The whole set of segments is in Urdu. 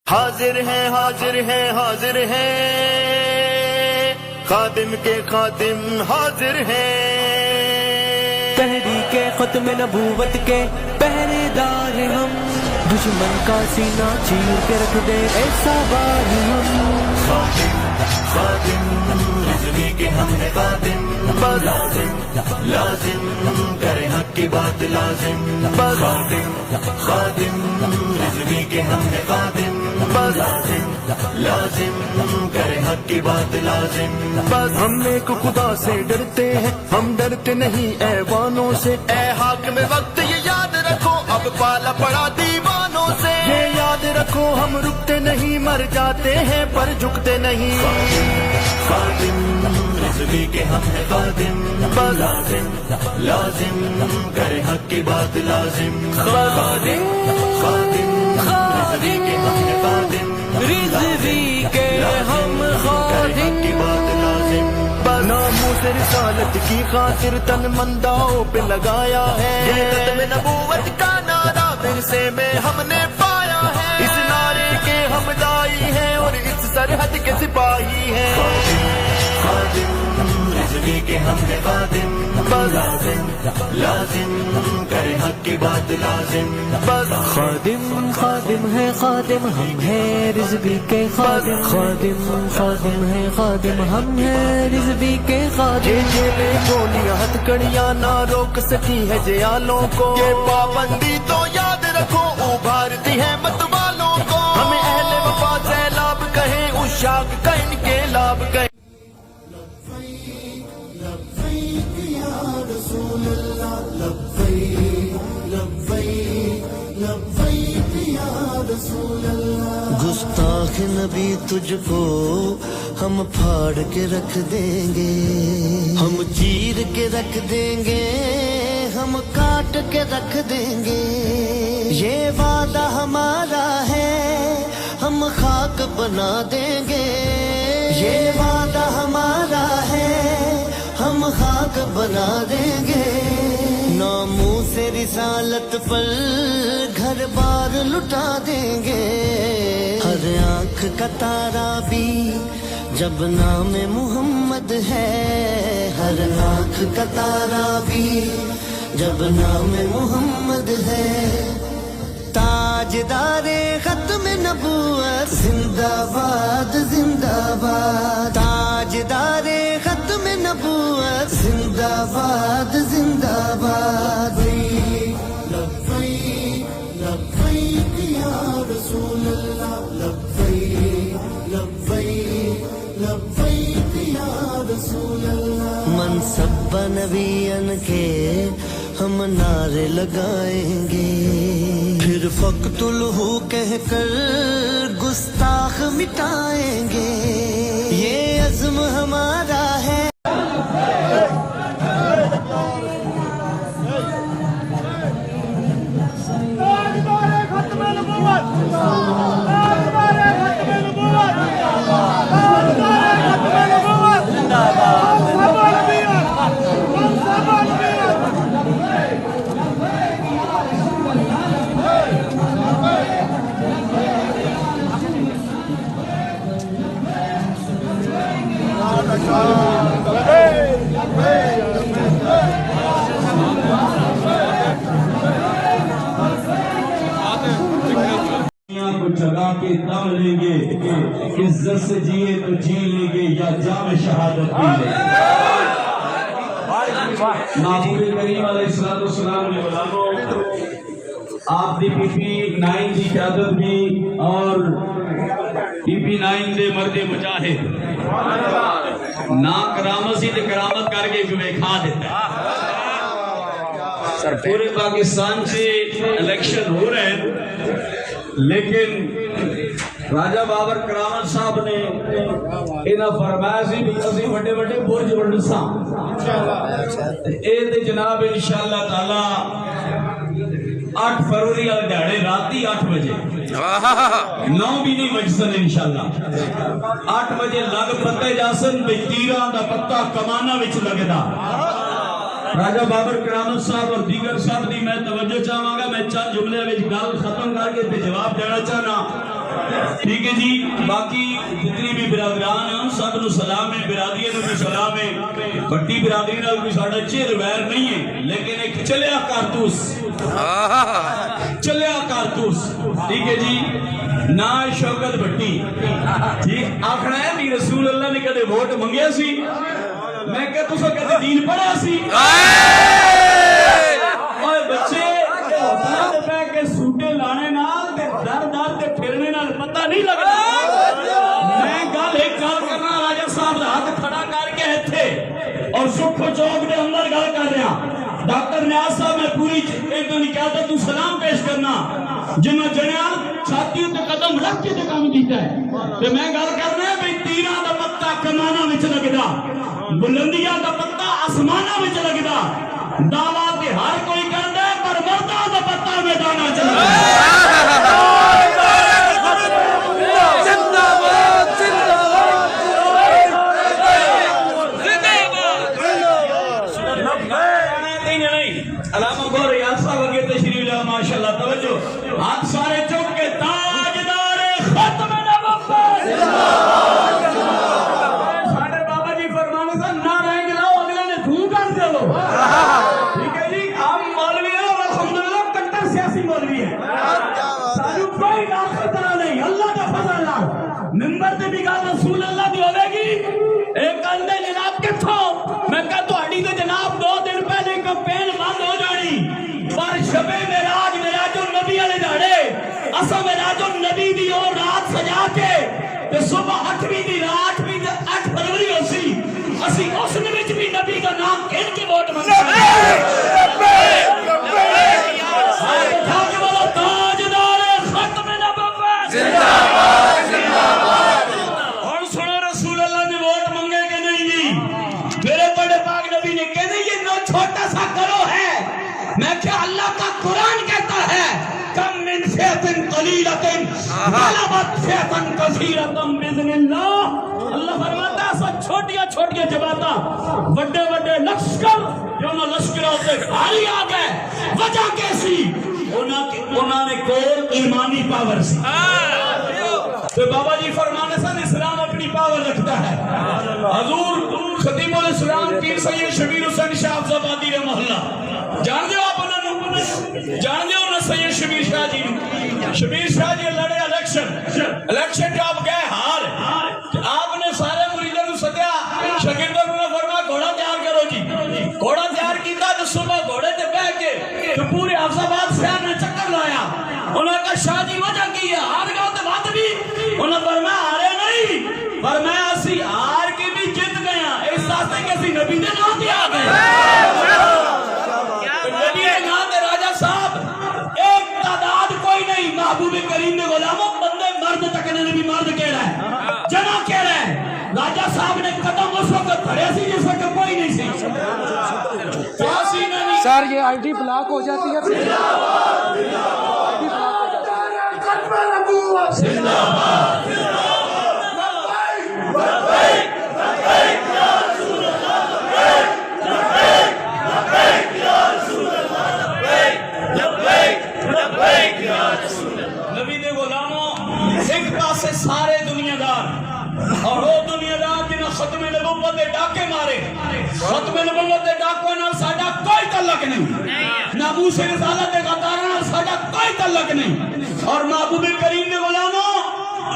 حاضر ہیں حاضر ہیں حاضر ہیں، خادم کے خادم حاضر ہیں، تحریک ختم نبوت کے پہرے دار ہم، دشمن کا سینہ چیر کے رکھ دے ایسا بار ہم، خادم خادم رضوی کے ہم ہیں خادم، لازم لازم کریں حق کی بات لازم، خادم خادم رضوی کے ہم ہیں خادم، لازم لازم کریں حق کی بات لازم، بس ہم نیک خدا سے ڈرتے ہیں، ہم ڈرتے نہیں ایوانوں سے، اے حاکم وقت یہ یاد رکھو اب پالا پڑا دیوانوں سے، یہ یاد رکھو ہم رکتے نہیں مر جاتے ہیں پر جھکتے نہیں، خادم رضوی کے ہم ہیں خادم، لازم لازم کریں حق کی بات لازم، خادم خادم رضوی کے ہم ہیں خادم، رضوی کے ہم خادم، کی بات لازم، ناموس رسالت کی خاطر تن منداؤں پہ لگایا ہے، یہ ختم نبوت کا نعرہ ورثے میں ہم نے پایا ہے، اس نعرے کے ہم دائی ہیں اور اس سرحد کے سپاہی ہیں، خادم رضوی کے ہم ہیں خادم، لازم لازم کریں حق کی بات لازم، بس خادم خادم ہے خادم ہم ہیں رضوی کے خادم، خادم خادم ہے خادم ہم ہیں رضوی کے خادم، جیلیں گولیاں ہتھ کڑیاں نہ روک سکی ہے جیالوں کو، یہ پابندی تو یاد رکھو ابھارتی ہے مت والوں کو، ہمیں اہل وفا سیلاب کہیں عشاق کا انقلاب کہیں، گستاخ نبی تجھ کو ہم پھاڑ کے رکھ دیں گے، ہم چیر کے رکھ دیں گے، ہم کاٹ کے رکھ دیں گے، یہ وعدہ ہمارا ہے ہم خاک بنا دیں گے، یہ وعدہ ہمارا ہے ہم خاک بنا دیں گے، ناموس رسالت پر گھر بار لٹا دیں گے، ہر آنکھ کا تارا بھی جب نام محمد ہے، ہر آنکھ کا تارا بھی جب نام محمد ہے، تاجدار ختم نبوت زندہ باد زندہ باد، تاجدار ختم نبوت زندہ باد زندہ باد، لبیک لبیک یا رسول اللہ، لبیک لبیک لبیک یا رسول اللہ، منصب نبیان کے ہم نعرے لگائیں گے، پھر فقتلہ کہہ کر گستاخ مٹائیں گے، یہ عزم ہمارا ہے، کو جگا کے دم لیں گے، عزت سے جیے تو جی لیں گے یا جام شہادت پی لیں گے، نبی کریم علیہ السلام نے بلانو آپ دی پی پی 9 دی قیادت بھی اور پی پی 9 دے مرد مجاہد نا کرامت سی تے کرامت کر کے بھی کھا دیتا ہے، پورے پاکستان سے الیکشن ہو رہے ہیں، لیکن راجہ بابر کرامت صاحب نے انہاں فرمایا سی بھی اسی بڑے بڑے برج بنساں، اے تے جناب انشاءاللہ تعالی 8 فروری والے دہاڑے راتی 8 بجے 9 بھی نہیں بجسن انشاءاللہ 8 بجے لگ پتے جاسن بے تیران دا پتہ کمانا وچ لگدا، راجہ بابر کرامت صاحب اور دیگر صاحب دی میں توجہ چاہوں گا، میں چند جملے میں گل ختم کر کے جواب دینا چاہنا، ٹھیک ہے جی باقی جتنی بھی برادران ہیں سب نو سلام ہے برادری نو بھی سلام ہے بڑی برادری نال بھی ساڈا چہر ویر نہیں ہے لیکن ایک چلیا کارتوس ٹھیک ہے جی نا شوکت بھٹی جی آخنا ہے بھی رسول اللہ نے کدے ووٹ منگیا سی میں کہ تسا کدے دین پڑھا سی اوے بچے ہوٹل تے بیٹھ کے سوٹے لانے نال تے در در تے پھرنے نال پتہ نہیں لگدا میں ایک گل کرنا راجہ صاحب دا ہاتھ کھڑا کر کے ایتھے اور سکھ چوک دے اندر گل کر رہا ڈاکٹر نیاز صاحب میں پوری ایک تو نہیں کہتا تو سلام پیش کرنا جنہوں جنیال چھاتیوں تے قدم رکھ کے تے کام کیتا ہے تے میں گل کرنا ہے بھئی تیراں دا پتہ کماناں وچ لگدا بلندیاں دا پتہ آسماناں وچ لگدا دعویٰ تے ہر کوئی کردا ہے پر مرداں دا پتہ میداناں وچ لگدا علامہ گور ریاض صاحب اگے تشریف لے ماشاءاللہ توجہ ہاتھ سارے چوک کے تاجدار ختم نبوت ساڈے بابا جی فرمانے سے نہ رہیں گے لاؤ اگلے نے دھو کر دے لو ٹھیک ہے جی ہم مولوی ہیں اور الحمدللہ کٹر سیاسی مولوی ہیں سانو کوئی آخر طرح نہیں اللہ کا فضل ممبر تے بھی گل رسول اللہ دی ہوے گی ایک اندے جناب کتھوں میں کہا تہاڈی تے جناب 2 دن پہلے کمپین بند ہو جانی پر شبے معراج معراج النبی والے دہاڑے اسا معراج النبی دی اور رات سجا کے تے صبح 8ویں دی رات بھی 8 فروری ہوسی اسی اس وچ بھی نبی دا نام کہن کے ووٹ منگے تاجدار ختم نبوت زندہ باد زندہ باد اور سنو رسول اللہ نے ووٹ منگے کہ نہیں جی میرے بڑے پاک نبی نے کہنے یہ نو چھوٹا سا کرو ہے میں کیا اللہ کا قرآن کہتا ہے کم من فیتن قلیلتن غلبت فیتن کثیرتن بذن اللہ اللہ فرماتا ہے سب چھوٹیاں چھوٹیاں جماعتاں بڑے بڑے لشکر جو نہ لشکروں سے بھاری آ گئے وجہ کیسی انہوں نے کور ایمانی پاور سی تو بابا جی فرمانے سے اسلام اپنی پاور رکھتا ہے حضور خطیب الاسلام پیر سید شبیر حسین شاہ افزابادی رحمہ اللہ جان دے آپ جان دے انہوں سید شبیر شاہ جی شبیر شاہ جی لڑے الیکشن جو آپ گئے ہار آپ نے سارے مریدوں کو سدیا شاگردوں نے فرمایا گھوڑا تیار کرو جی گھوڑا تیار کیتا تو صبح گھوڑے تے بیٹھ کے تو پورے حفظاباد شہر نے چکر لایا انہوں نے کہا شاہ جی وجہ کی ہے ہار گاؤں تے بات بھی انہوں نے فرمایا ہارے نہیں فرمایا اسی ہار کے بھی جت گیا اس راستے کے اسی نبی نے نام دیا گئے نبی نے نام دے راجہ صاحب ایک تعداد کوئی نہیں محبوب کریم نے غلاموں بندے مرد تک نے بھی مرد کہہ رہا ہے جنا کہہ رہا ہے راجہ صاحب نے قدم اس وقت کھڑے سی جس وقت کوئی نہیں سی سر یہ آئی ڈی بلاک ہو جاتی ہے نبی دے غلاموں ایک پاسے سارے دنیا دار اور وہ دنیا دار جنہوں ختم نبوت دے ڈاکے مارے ختم نبوت دے ڈاکوں نال ساڈا کوئی تعلق نہیں ناموس رسالت دے غداراں نال ساڈا کوئی تعلق نہیں اور محبوب کریم دے غلاموں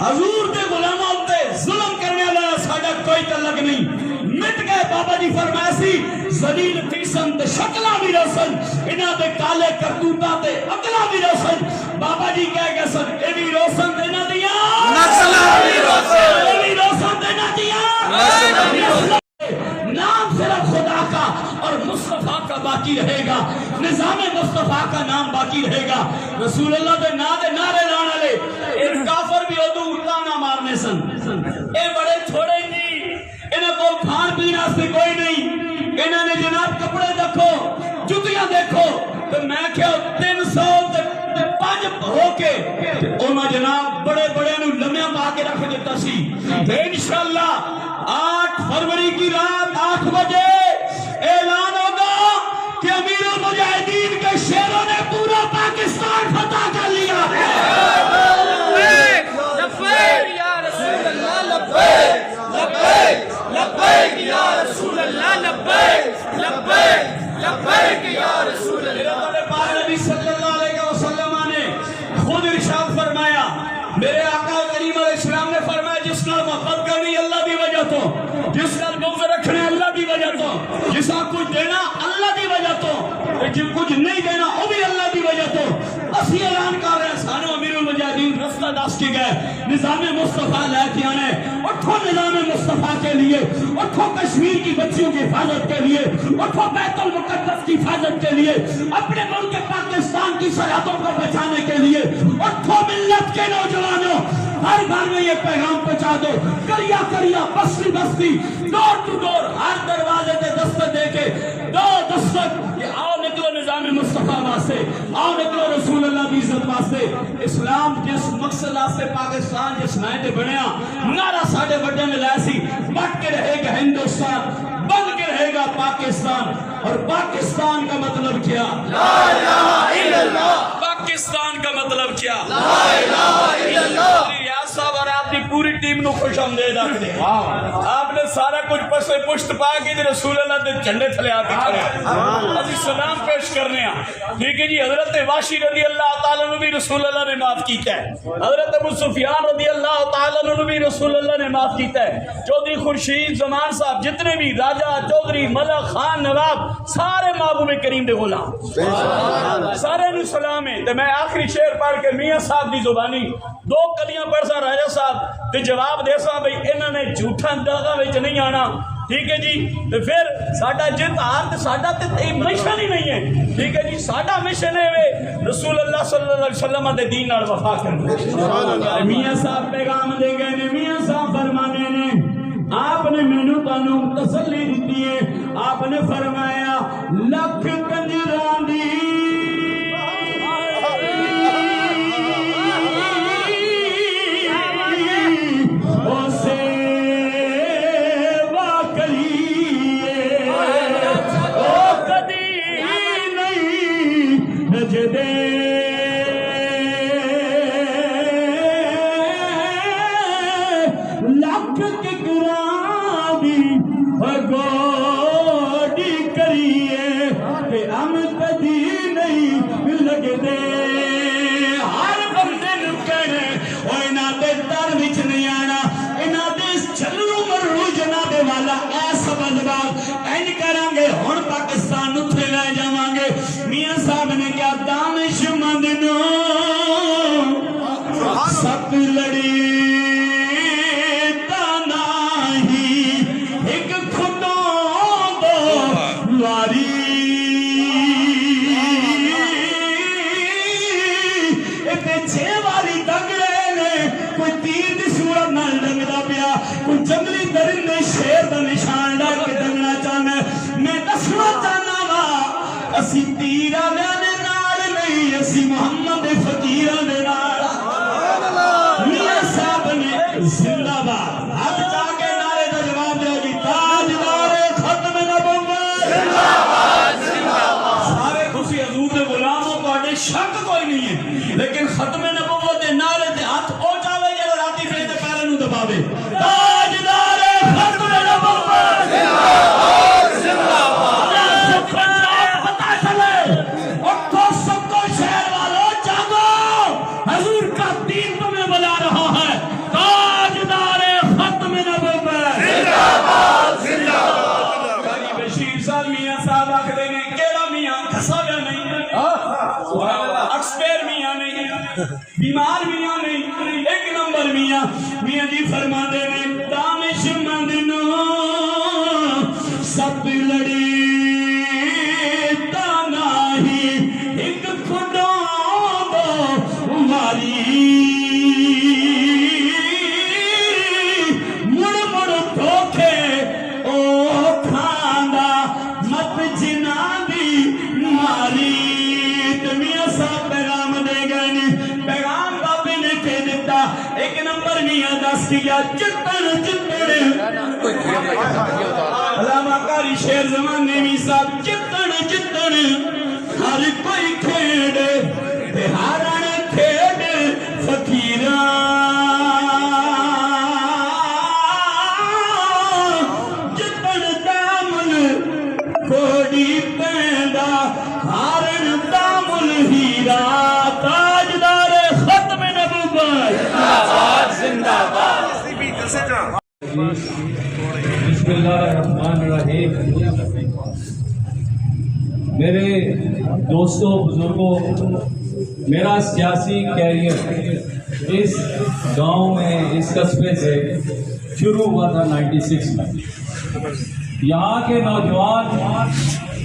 حضور دے غلاموں تے ظلم کرنے والا ساڈا کوئی تعلق نہیں مٹ گئے بابا جی فرمایا سی ذلیل فیسن تے شکلاں بھی روشن انہاں دے کالے کرتوتاں تے عقلاں بھی روشن بابا جی کہہ گئے سن اے بھی روشن دینا دیاں نسلاں بھی روشن اے بھی روشن دینا دیاں نام صرف خدا کا اور مصطفیٰ کا باقی رہے گا نظام مصطفیٰ کا نام باقی رہے گا رسول اللہ دے نعرے لانے لے ایک کافر بھی ادو تانا مارنے سن اے بڑے تھوڑے نہیں انہوں کو کھان پینا سے کوئی نہیں انہوں نے جناب کپڑے دیکھو جتیاں دیکھو تو میں کیا 305 ہو کے انہوں جناب بڑے بڑے لمحے پا کے رکھ دیتا سی انشاءاللہ 8 فروری کی رات 8 بجے اعلان ہوگا کہ امیر المجاہدین کے شیروں نے پورا پاکستان فتح کر لیا ہے میرے آقا کریم علیہ السلام نے فرمایا جس نال محبت کرنی اللہ دی وجہ تو، جس نال بغض رکھنے اللہ دی وجہ تو، جس نال کچھ دینا اللہ دی وجہ تو، جن کچھ نہیں دینا وہ بھی اللہ دی وجہ تو۔ اسی اعلان کر رہے ہیں سانو امیر المجاہدین رستہ دس کے گئے نظام مصطفیٰ لے کے آنے، اٹھو نظام مصطفیٰ کے لیے، اٹھو کشمیر کی بچیوں کی حفاظت کے لیے، اٹھو بیت المقدس کی حفاظت کے لیے، اپنے ملک پاکستان کی سرحدوں کو بچانے کے لیے، اٹھو ملت کے نوجوانوں، ہر گھر میں یہ پیغام پہنچا دو، کریا کریا بستی بستی ڈور ٹو ڈور ہر دروازے پہ دستک دے کے دو دستک کہ آؤ نکلو نظام مصطفیٰ واسطے، آؤ نکلو رسول اللہ کی عزت واسطے۔ اسلام جس مقصد واسطے پاکستان جس نائتے بنیا نعرہ ساڑھے بڑے میں لائے سی، بٹ کے رہے گا ہندوستان، بن کے رہے گا پاکستان۔ اور پاکستان کا مطلب کیا؟ لا الہ الا اللہ۔ پاکستان کا مطلب کیا؟ لا الہ الا اللہ۔ ریاض صاحب اور آپ کی پوری ٹیم نو خوش آمدید آکھ دے، آپ نے سارا کچھ پسے پشت پا کے رسول اللہ دے جھنڈے تھلے آتے کھڑے ابھی سلام پیش کرنے ہیں۔ ٹھیک ہے جی، حضرت واشی رضی اللہ تعالیٰ نے بھی رسول اللہ نے معاف کیتا ہے، حضرت ابو سفیان رضی اللہ تعالیٰ نے بھی رسول اللہ نے معاف کیتا ہے، چودھری خورشید زمان صاحب جتنے بھی راجہ چودھری ملک خان نواب سارے محبوب کریم دے غلام، سارے نو سلام ہے۔ میں آخری شعر پڑھ کے میاں صاحب دی زبانی دو کلیاں پڑھ سا راجہ صاحب تے جواب دے سا بھئی انہوں نے جھوٹا داغا وچ نہیں آنا۔ ٹھیک ہے جی، تو پھر ساڈا جت ہار تے ساڈا تے مشن ہی نہیں ہے۔ ٹھیک ہے جی، ساڈا مشن ہے رسول اللہ صلی اللہ علیہ وسلم دے دین نال وفا کرنا۔ میاں صاحب پیغام دے گئے نے، میاں صاحب فرمانے نے آپ نے مینوں تانوں تسلی دیتی ہے، آپ نے فرمایا لکھ کنجراں دی اسی تیرہ لینے نال نہیں، اسی محمد فقیرہ نے نال۔ میاں صاحب نے زندہ باد اب جا کے نعرے کا جواب دیا جی، تاجدار ختم نبوت زندہ باد زندہ باد۔ سارے خوشی حضور دے غلاموں کو آنے شک کوئی نہیں ہے، لیکن ختم نبوت دے نعرے دے ہاتھ پہنچا ہوئے جب راتی پھر دے پیرے نو دباوے، تاجدار ختم نبوت زندہ باد زندہ باد۔ بیمار میاں نہیں، ایک نمبر میاں۔ میاں جی فرما دے نے دانش مند نو سب لڑی تانا ہی ایک خدا دو ماری مڑ مڑ دھوکے او کھاندا مت جنا دی ماری۔ میاں صاحب پیغام دے گئے نے، پیغام بابے نے کہہ دیتا ایک نمبر میاں دس کیا چتن چتن علامہ قاری شیر زمان نیمی صاحب چتن چتن ہر کوئی کھیڑ ہارن کھیڑ فقیران چتن دامن کوڑی پیندا ہارن دامن ہیرا تاجدار ختم نبوت بسم اللہ الرحمن الرحیم. میرے دوستوں بزرگوں، میرا سیاسی کیریئر اس گاؤں میں، اس قصبے سے شروع ہوا تھا 96 میں. یہاں کے نوجوان،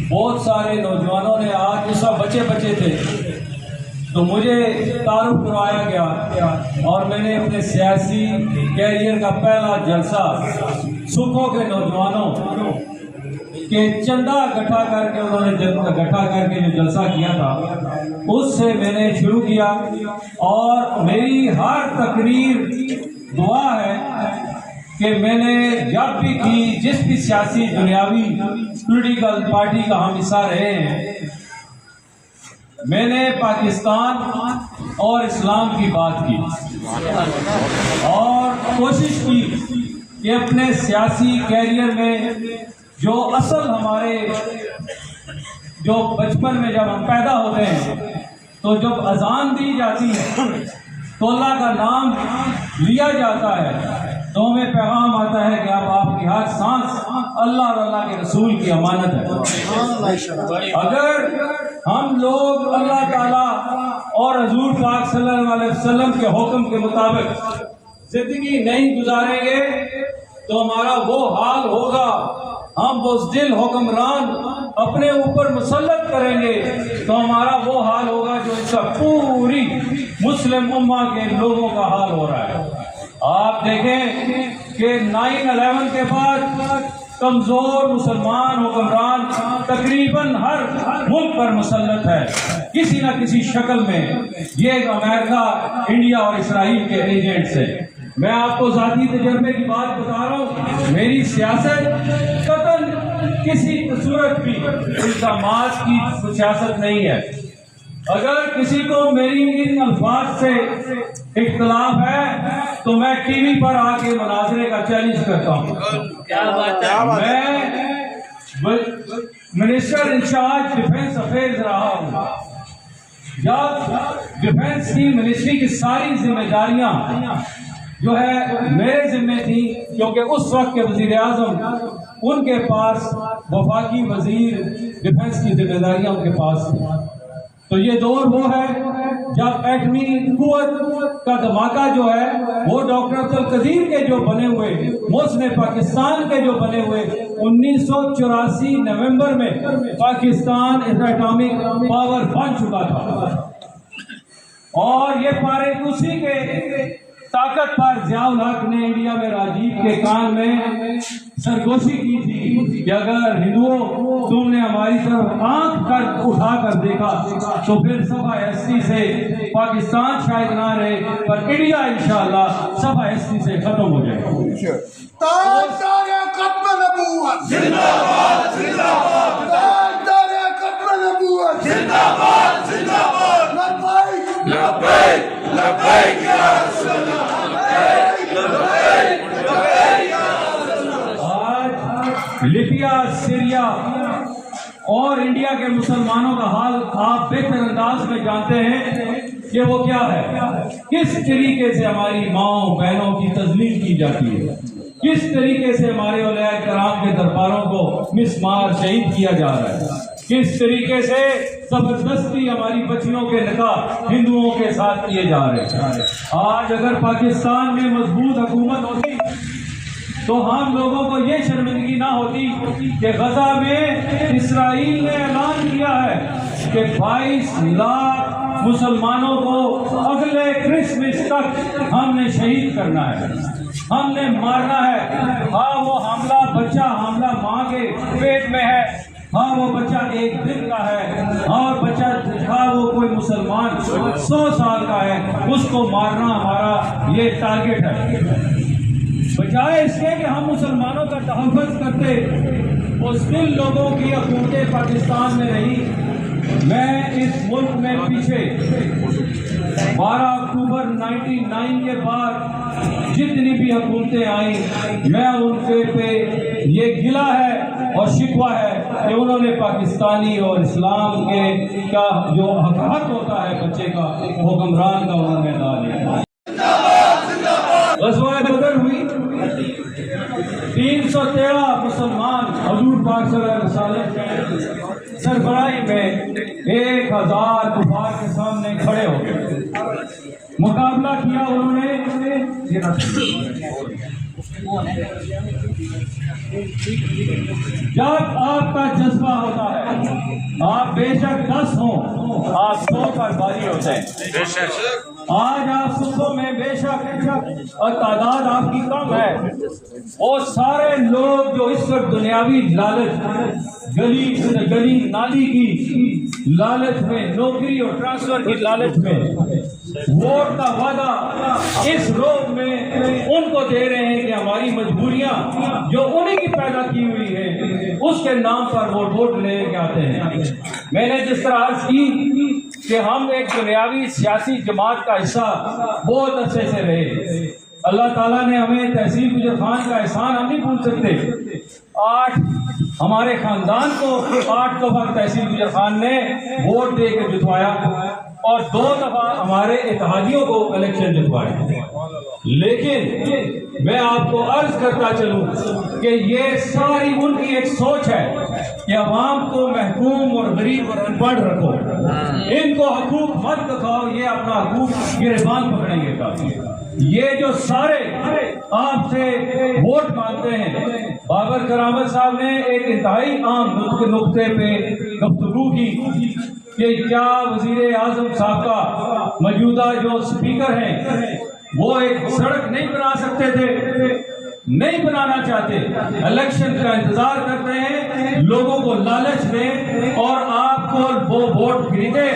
بہت سارے نوجوانوں نے آج اس وقت بچے تھے تو مجھے تعارف کروایا گیا اور میں نے اپنے سیاسی کیریئر کا پہلا جلسہ سکھوں کے نوجوانوں کے چندہ اکٹھا کر کے، انہوں نے اکٹھا کر کے جو جلسہ کیا تھا اس سے میں نے شروع کیا. اور میری ہر تقریر دعا ہے کہ میں نے جب بھی کی، جس بھی سیاسی دنیاوی پولیٹیکل پارٹی کا ہم حصہ رہے ہیں، میں نے پاکستان اور اسلام کی بات کی اور کوشش کی کہ اپنے سیاسی کیریئر میں جو اصل ہمارے، جو بچپن میں جب ہم پیدا ہوتے ہیں تو جب اذان دی جاتی ہے تو اللہ کا نام لیا جاتا ہے تو ہمیں پیغام آتا ہے کہ اب آپ کی ہر سانس اللہ اور اللہ کے رسول کی امانت ہے. اگر ہم لوگ اللہ تعالیٰ اور حضور پاک صلی اللہ علیہ وسلم کے حکم کے مطابق زندگی نہیں گزاریں گے تو ہمارا وہ حال ہوگا، ہم بزدل حکمران اپنے اوپر مسلط کریں گے تو ہمارا وہ حال ہوگا جو اس کا پوری مسلم امہ کے لوگوں کا حال ہو رہا ہے. آپ دیکھیں کہ 9/11 کے بعد کمزور مسلمان حکمران تقریباً ہر ملک پر مسلط ہے کسی نہ کسی شکل میں. یہ امریکہ، انڈیا اور اسرائیل کے ایجنٹس ہیں. میں آپ کو ذاتی تجربے کی بات بتا رہا ہوں. میری سیاست قطعاً کسی صورت بھی الزامات کی سیاست نہیں ہے. اگر کسی کو میری ان الفاظ سے اختلاف ہے تو میں ٹی وی پر آ کے مناظرے کا چیلنج کرتا ہوں. میں منسٹر انچارج ڈیفنس افیئرز رہا ہوں. جب ڈیفنس کی منسٹری کی ساری ذمہ داریاں جو ہے میرے ذمہ تھی، کیونکہ اس وقت کے وزیر اعظم ان کے پاس وفاقی وزیر ڈیفنس کی ذمہ داریاں ان کے پاس تھیں. تو یہ دور وہ ہے جب ایٹمی قوت کا دھماکہ جو ہے وہ ڈاکٹر عبدالقدیر کے جو بنے ہوئے، محسن پاکستان کے جو بنے ہوئے 1984 نومبر میں پاکستان ایٹامک پاور بن چکا تھا. اور یہ پارے اسی کے طاقت پر ضیاء الحق نے انڈیا میں راجیو کے کان میں سرگوشی کی تھی کہ اگر ہندوؤں تم نے ہماری طرف آنکھ کر اٹھا کر دیکھا تو پھر صفحہ ہستی سے پاکستان شاید نہ رہے پر انڈیا انشاءاللہ صفحہ ہستی سے ختم ہو جائے گا. تاجدار ختم نبوت زندہ باد زندہ باد، تاجدار ختم نبوت زندہ باد زندہ باد. لبیک لبیک لبیک یا رسول اللہ. آج لیبیا، سیریا اور انڈیا کے مسلمانوں کا حال آپ بہتر انداز میں جانتے ہیں کہ وہ کیا ہے. کس طریقے سے ہماری ماؤں بہنوں کی تذلیل کی جاتی ہے، کس طریقے سے ہمارے اولیاء کرام کے درباروں کو مسمار شہید کیا جا رہا ہے، کس طریقے سے زبردستی ہماری بچیوں کے نکاح ہندوؤں کے ساتھ کیے جا رہے ہیں. آج اگر پاکستان میں مضبوط حکومت ہوتی تو ہم لوگوں کو یہ شرمندگی نہ ہوتی کہ غزہ میں اسرائیل نے اعلان کیا ہے کہ 22 لاکھ مسلمانوں کو اگلے کرسمس تک ہم نے شہید کرنا ہے، ہم نے مارنا ہے. ہاں وہ حاملہ بچہ حاملہ ماں کے پیٹ میں ہے، ہاں وہ بچہ 1 دن کا ہے، اور بچہ ہاں وہ کوئی مسلمان 100 سال کا ہے، اس کو مارنا ہمارا یہ ٹارگٹ ہے. بجائے اس کے کہ ہم مسلمانوں کا تحفظ کرتے، اس دن لوگوں کی حکومتیں پاکستان میں رہی. میں اس ملک میں پیچھے 12 اکتوبر 99 کے بعد جتنی بھی حکومتیں آئیں، میں ان کے پہ یہ گلہ ہے اور شکوہ ہے کہ انہوں نے پاکستانی اور اسلام کے کا جو حق ہوتا ہے بچے کا، حکمران کا انہوں نے ادا نہیں. غزوہ بدر ہوئی 313 مسلمان حضور پاک صلی اللہ علیہ وسلم کے سربراہی میں 1000 کفار کے سامنے کھڑے ہو گئے. مقابلہ کیا انہوں نے. جب آپ کا جذبہ ہوتا ہے آپ بے شک 10 ہوں آپ 100 پر بھاری ہوتے ہیں. آج آپ صبح میں بے شک اور تعداد آپ کی کم ہے. وہ سارے لوگ جو اس وقت دنیاوی لالچ گلی نالی کی لالچ میں نوکری اور ٹرانسفر کی لالچ میں ووٹ کا وعدہ اس روب میں ان کو دے رہے ہیں کہ ہماری مجبوریاں جو انہیں کی پیدا کی ہوئی ہے اس کے نام پر وہ ووٹ لے کے آتے ہیں. میں نے جس طرح عرض کی کہ ہم ایک دنیاوی سیاسی جماعت کا حصہ بہت اچھے سے رہے. اللہ تعالیٰ نے ہمیں تحصیل گجر خان کا احسان ہم نہیں بھول سکتے. 8 ہمارے خاندان کو 8 دفعہ تحصیل گجر خان نے ووٹ دے کے جتوایا اور 2 دفعہ ہمارے اتحادیوں کو الیکشن جتوائے. لیکن میں آپ کو عرض کرتا چلوں کہ یہ ساری ان کی ایک سوچ ہے کہ عوام کو محکوم اور غریب اور ان پڑھ رکھو, ان کو حقوق مت دکھاؤ, یہ اپنا حقوق گریبان پکڑیں گے. کافی یہ جو سارے آپ سے ووٹ مانگتے ہیں. بابر کرامت صاحب نے ایک انتہائی عام نقطے پہ گفتگو کی کہ کیا وزیر اعظم صاحب کا موجودہ جو اسپیکر ہیں وہ ایک سڑک نہیں بنا سکتے تھے, نہیں بنانا چاہتے, الیکشن کا انتظار کرتے ہیں, لوگوں کو لالچ دیں اور آپ کو وہ ووٹ خریدے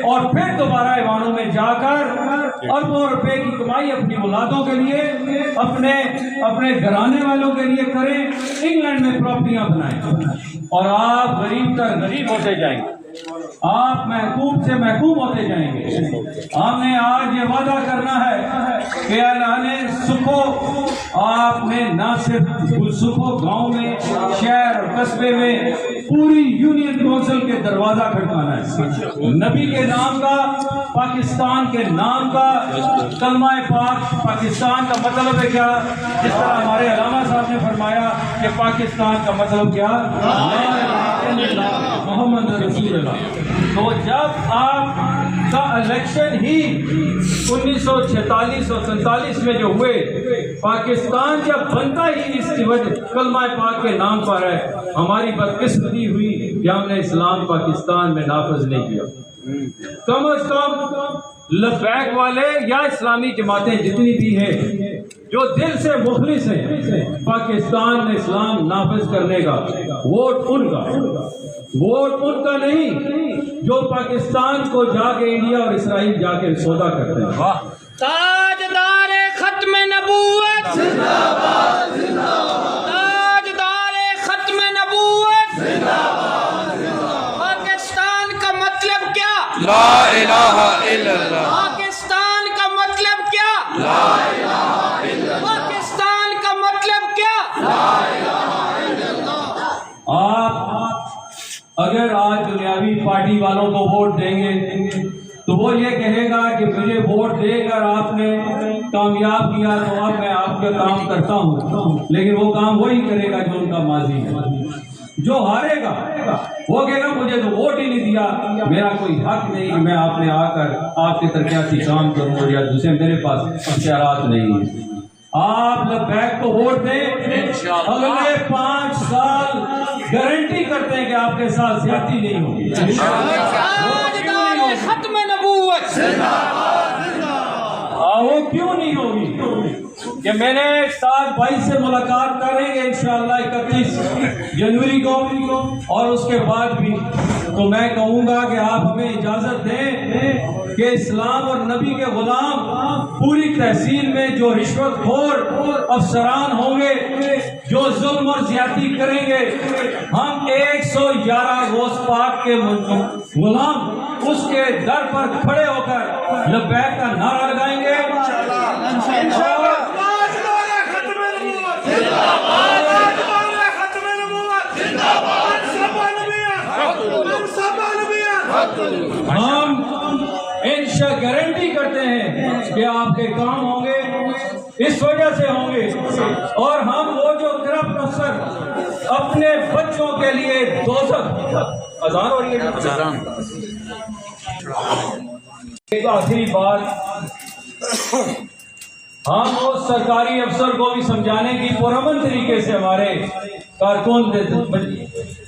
اور پھر دوبارہ ایوانوں میں جا کر اربوں روپے کی کمائی اپنی اولادوں کے لیے اپنے گھرانے والوں کے لیے کریں, انگلینڈ میں پراپرٹیاں بنائیں اور آپ غریب تر غریب ہوتے جائیں گے, آپ محکوم سے محکوم ہوتے جائیں گے. ہم نے آج یہ وعدہ کرنا ہے کہ اعلان سکھو آپ نے نہ صرف سکھو گاؤں میں, شہر اور قصبے میں پوری یونین کونسل کے دروازہ کھٹکانا ہے. نبی کے نام کا, پاکستان کے نام کا کلمہ پاک. پاکستان کا مطلب ہے کیا؟ جس طرح ہمارے علامہ صاحب نے فرمایا کہ پاکستان کا مطلب کیا؟ محمد رسول اللہ. تو جب آپ کا الیکشن ہی 1946 اور 47 میں جو ہوئے, پاکستان جب بنتا ہی اس کی وجہ کلمہ پاک کے نام پر ہے. ہماری بدقسمتی ہوئی کہ ہم نے اسلام پاکستان میں نافذ نہیں کیا. کم از کم لبیک والے یا اسلامی جماعتیں جتنی بھی ہیں جو دل سے مخلص ہیں, پاکستان میں اسلام نافذ کرنے کا ووٹ ان کا نہیں جو پاکستان کو جا کے انڈیا اور اسرائیل جا کے سودا کرتے ہیں. تاجدار ختم نبوت زندہ باد زندہ باد, تاجدار ختم نبوت زندہ باد زندہ باد. پاکستان کا مطلب کیا؟ لا الہ الا اللہ. پاکستان کا مطلب کیا؟ لا الہ الا اللہ. پاکستان کا مطلب کیا؟ لا الہ الا اللہ. آپ اگر آج دنیاوی پارٹی والوں کو ووٹ دیں گے تو وہ یہ کہے گا کہ مجھے ووٹ دے کر آپ نے کامیاب کیا تو اب میں آپ کا کام کرتا ہوں, لیکن وہ کام وہی کرے گا جو ان کا ماضی ہے. جو ہارے گا وہ کہے گا مجھے تو ووٹ ہی نہیں دیا, میرا کوئی حق نہیں کہ میں آپ نے آ کر آپ کے ترقیاتی کام کروں یا دوسرے میرے پاس اختیارات نہیں ہیں. آپ لبیک کو ووٹ دیں, اگلے 5 سال گارنٹی کرتے ہیں کہ آپ کے ساتھ زیادتی نہیں ہوگی. ختم نبوت وہ کیوں نہیں ہوگی کہ میں نے 7/22 سے ملاقات کریں گے انشاءاللہ 31 جنوری کو, اور اس کے بعد بھی تو میں کہوں گا کہ آپ ہمیں اجازت دیں کہ اسلام اور نبی کے غلام پوری تحصیل میں جو رشوت خور افسران ہوں گے, جو ظلم اور زیادتی کریں گے, ہم 111 روز پاک کے غلام اس کے در پر کھڑے ہو کر لبیک کا نعرہ لگائیں گے. ہم انشاء گارنٹی کرتے ہیں کہ آپ کے کام ہوں گے. اس وجہ سے ہوں گے. اور ہم وہ جو کرپٹ افسر اپنے بچوں کے لیے دوزخ اذان ہو رہی ہے. ایک آخری بات، ہم اس سرکاری افسر کو بھی سمجھانے کی پرامن طریقے سے ہمارے کارکن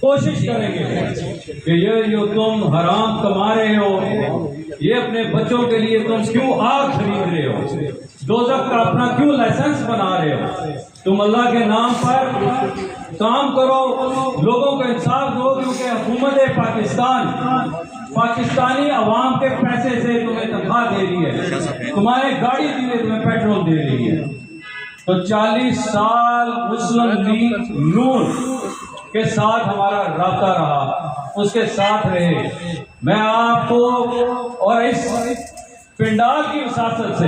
کوشش کریں گے کہ یہ جو تم حرام کما رہے ہو، یہ اپنے بچوں کے لیے تم کیوں آگ خرید رہے ہو، دوزخ کا اپنا کیوں لائسنس بنا رہے ہو. تم اللہ کے نام پر کام کرو، لوگوں کو انصاف دو، کیونکہ حکومت پاکستان پاکستانی عوام کے پیسے سے تمہیں تنخواہ دے رہی ہے، تمہارے گاڑی کے لیے تمہیں پیٹرول دے رہی ہے. تو 40 سال مسلم لیگ نون کے ساتھ ہمارا رابطہ رہا، اس کے ساتھ رہے. میں آپ کو اور اس پنڈال کی وساطت سے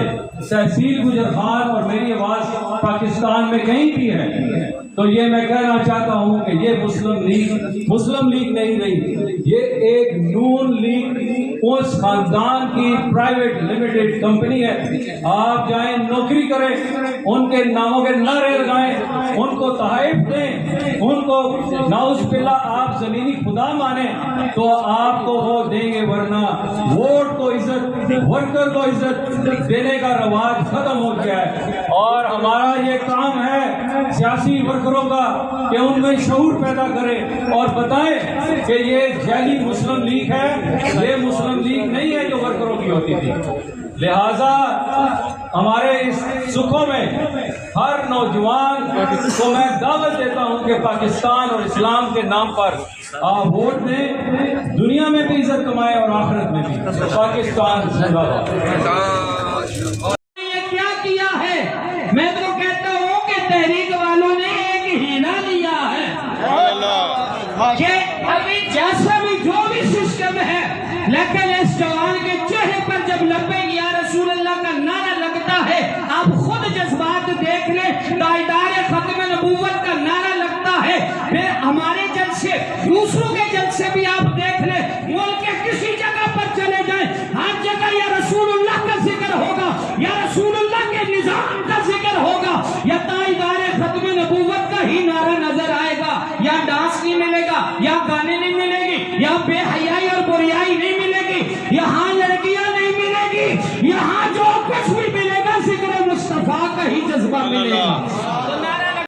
تحصیل گجر خان اور میری آواز پاکستان میں کہیں بھی ہے تو یہ میں کہنا چاہتا ہوں کہ یہ مسلم لیگ نہیں رہی، یہ ایک نون لیگ اس خاندان کی پرائیویٹ لمیٹڈ کمپنی ہے. آپ جائیں نوکری کریں، ان کے ناموں کے نعرے لگائیں، ان کو تحائف دیں، ان کو نعوذ باللہ آپ زمینی خدا مانیں تو آپ کو وہ دیں گے، ورنہ ووٹ کو عزت، ورکر کو عزت دینے کا رواج ختم ہو گیا ہے. اور ہمارا یہ کام ہے سیاسی ورکروں کا کہ ان میں شعور پیدا کرے اور بتائیں کہ یہ جعلی مسلم لیگ ہے، یہ مسلم لیگ نہیں ہے جو ورکروں کی ہوتی تھی. لہذا ہمارے اس سکھوں میں ہر نوجوان کو میں دعوت دیتا ہوں کہ پاکستان اور اسلام کے نام پر آپ ووٹ دیں، دنیا میں بھی عزت کمائیں اور آخرت میں بھی. پاکستان زندہ باد. یہ کیا کیا ہے؟ میں تو کہتا ہوں کہ تحریک والوں نے ایک ہیلا لیا ہے کہ ابھی جیسا بھی جو بھی سسٹم ہے، لیکن اس جوان کے چہرے پر جب لبیک یا رسول اللہ کا نعرہ لگتا ہے، آپ خود جذبات دیکھ لیں. تائیدار ختم نبوت کا نعرہ لگتا ہے، پھر ہمارے جلسے، دوسروں کے جلسے بھی آپ دیکھ لیں، ملک کے کسی جگہ پر چلے جائیں، ہر جگہ یا رسول اللہ کا ذکر ہوگا، یا رسول اللہ کے نظام کا ذکر ہوگا، یا تائیدار ختم نبوت کا ہی نعرہ نظر آئے گا. یا ڈانس نہیں ملے گا، یا گانے نہیں ملے گی، یا بے حیائی اور بریائی نہیں ملے گی، یہاں لڑکیاں نہیں ملے گی، یہاں جو کچھ بھی ملے گا ذکر مصطفیٰ کا ہی جذبہ ملے گا.